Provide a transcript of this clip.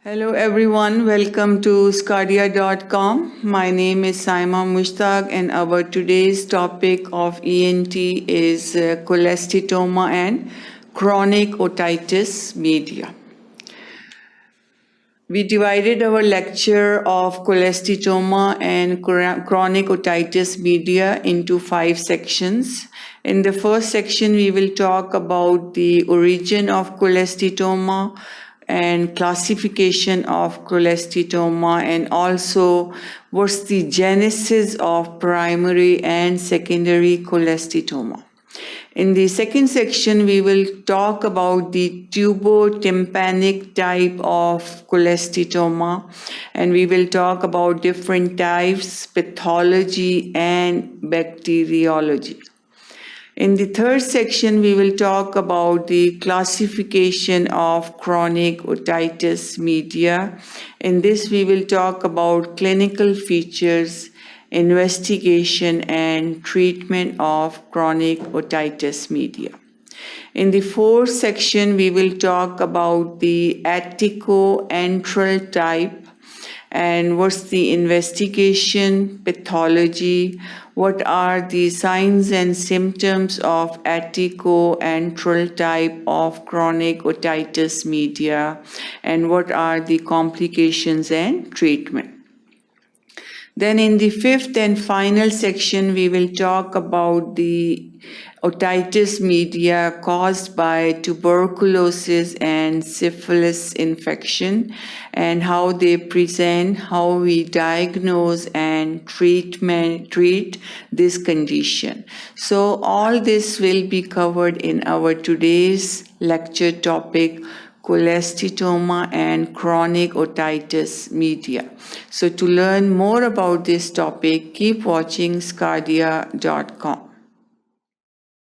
Hello everyone, welcome to sqadia.com. My name is Saima Mushtaq and our today's topic of ENT is cholesteatoma and chronic otitis media. We divided our lecture of cholesteatoma and chronic otitis media into 5 sections. In the first section, we will talk about the origin of cholesteatoma and classification of cholesteatoma, and also what's the genesis of primary and secondary cholesteatoma. In the second section, we will talk about the tubotympanic type of cholesteatoma, and we will talk about different types, pathology, and bacteriology. In the third section, we will talk about the classification of chronic otitis media. In this, we will talk about clinical features, investigation, and treatment of chronic otitis media. In the fourth section, we will talk about the atticoantral type and what's the investigation, pathology, what are the signs and symptoms of atticoantral type of chronic otitis media, and what are the complications and treatment. Then in the fifth and final section, we will talk about the otitis media caused by tuberculosis and syphilis infection and how they present, how we diagnose and treat this condition. So all this will be covered in our today's lecture topic, cholesteatoma and chronic otitis media. So to learn more about this topic, keep watching sqadia.com.